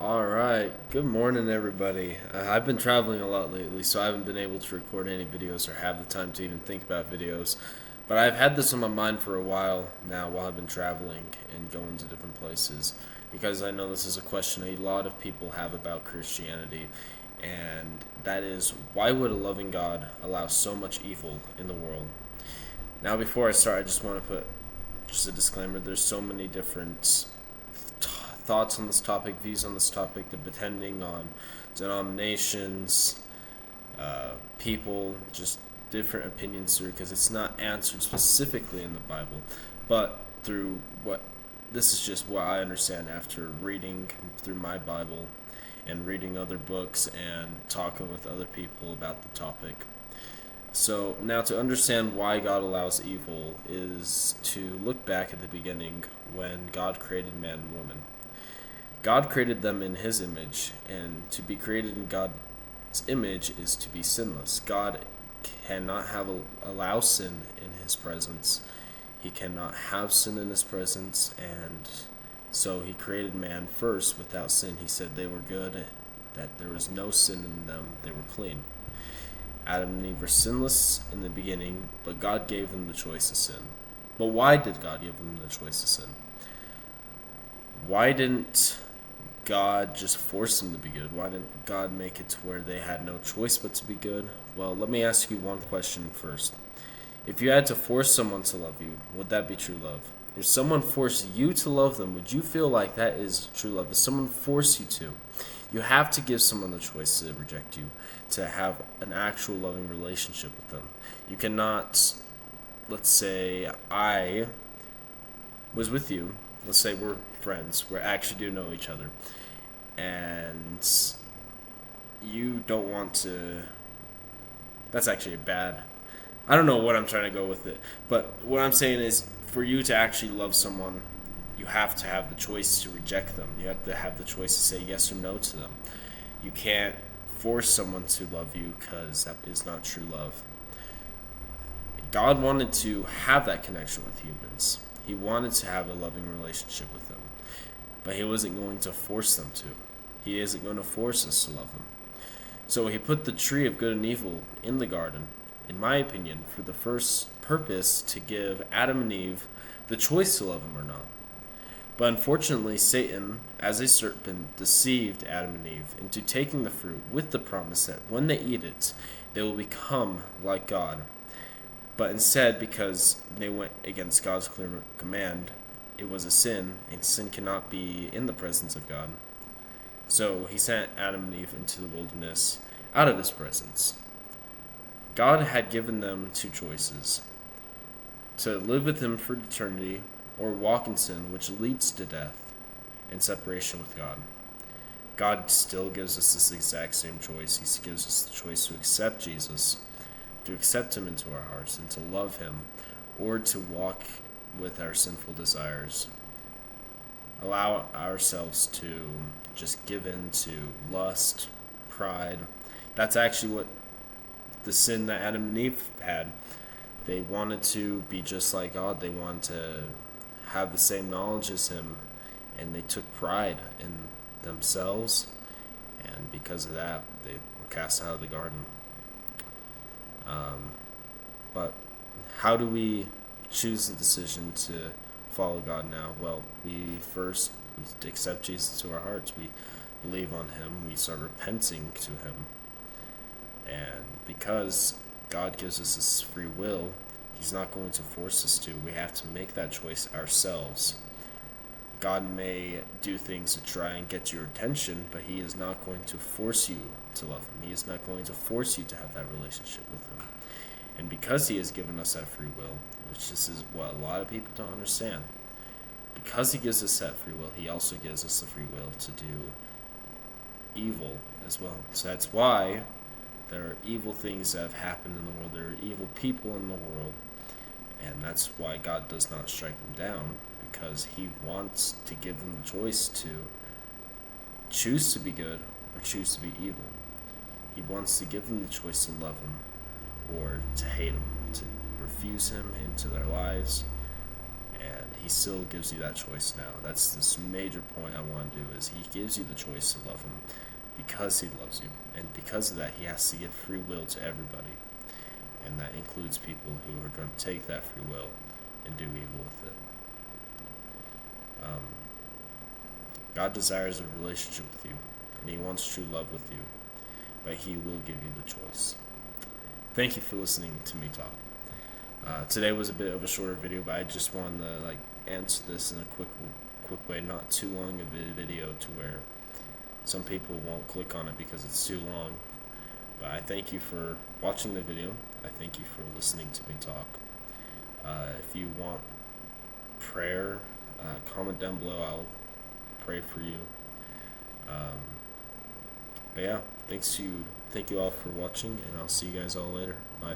All right. Good morning, everybody. I've been traveling a lot lately, so I haven't been able to record any videos or have the time to even think about videos. But I've had this on my mind for a while now while I've been traveling and going to different places because I know this is a question a lot of people have about Christianity, and that is why would a loving God allow so much evil in the world? Now, before I start, I just want to put just a disclaimer. There's so many different thoughts on this topic, views on this topic, depending on denominations, people, just different opinions through, because it's not answered specifically in the Bible, but through what this is just what I understand after reading through my Bible and reading other books and talking with other people about the topic. So, now to understand why God allows evil is to look back at the beginning when God created man and woman. God created them in His image, and to be created in God's image is to be sinless. God cannot allow sin in His presence. He cannot have sin in His presence, and so He created man first without sin. He said they were good, that there was no sin in them, they were clean. Adam and Eve were sinless in the beginning, but God gave them the choice to sin. But why did God give them the choice to sin? Why didn't God just force them to be good? Why didn't God make it to where they had no choice but to be good? Well, let me ask you one question first. If you had to force someone to love you, would that be true love? If someone forced you to love them, would you feel like that is true love? If someone forced you to, you have to give someone the choice to reject you, to have an actual loving relationship with them. You cannot, let's say I was with you, let's say we're friends, we actually do know each other, and you don't want to, that's actually a bad, I don't know what I'm trying to go with it, but what I'm saying is for you to actually love someone, you have to have the choice to reject them. You have to have the choice to say yes or no to them. You can't force someone to love you because that is not true love. God wanted to have that connection with humans. He wanted to have a loving relationship with them, but He wasn't going to force them to. He isn't going to force us to love Him. So He put the tree of good and evil in the garden, in my opinion, for the first purpose to give Adam and Eve the choice to love Him or not. But unfortunately, Satan, as a serpent, deceived Adam and Eve into taking the fruit with the promise that when they eat it, they will become like God. But instead, because they went against God's clear command, it was a sin, and sin cannot be in the presence of God. So He sent Adam and Eve into the wilderness out of His presence. God had given them two choices: to live with Him for eternity, or walk in sin, which leads to death and separation with God. God still gives us this exact same choice. He gives us the choice to accept Jesus, to accept Him into our hearts, and to love Him, or to walk with our sinful desires. Allow ourselves to just give in to lust, pride. That's actually what the sin that Adam and Eve had. They wanted to be just like God. They wanted to have the same knowledge as Him, and they took pride in themselves, and because of that, they were cast out of the garden. But how do we choose the decision to follow God now? Well, we accept Jesus to our hearts. We believe on Him. We start repenting to Him. And because God gives us this free will, He's not going to force us to. We have to make that choice ourselves. God may do things to try and get your attention, but He is not going to force you to love Him. He is not going to force you to have that relationship with Him. And because He has given us that free will, which this is what a lot of people don't understand, because He gives us that free will, He also gives us the free will to do evil as well. So that's why there are evil things that have happened in the world. There are evil people in the world. And that's why God does not strike them down, because He wants to give them the choice to choose to be good or choose to be evil. He wants to give them the choice to love Him or to hate Him, to refuse Him into their lives. And he still gives you that choice now. That's this major point I want to do, is he gives you the choice to love him because he loves you. And because of that, he has to give free will to everybody. And that includes people who are going to take that free will and do evil with it. God desires a relationship with you, and he wants true love with you, but he will give you the choice. Thank you for listening to me talk. Today was a bit of a shorter video, but I just wanted to answer this in a quick way, not too long of a video to where some people won't click on it because it's too long. But I thank you for watching the video. I thank you for listening to me talk. If you want prayer, comment down below. I'll pray for you. But yeah, thank you all for watching, and I'll see you guys all later. Bye.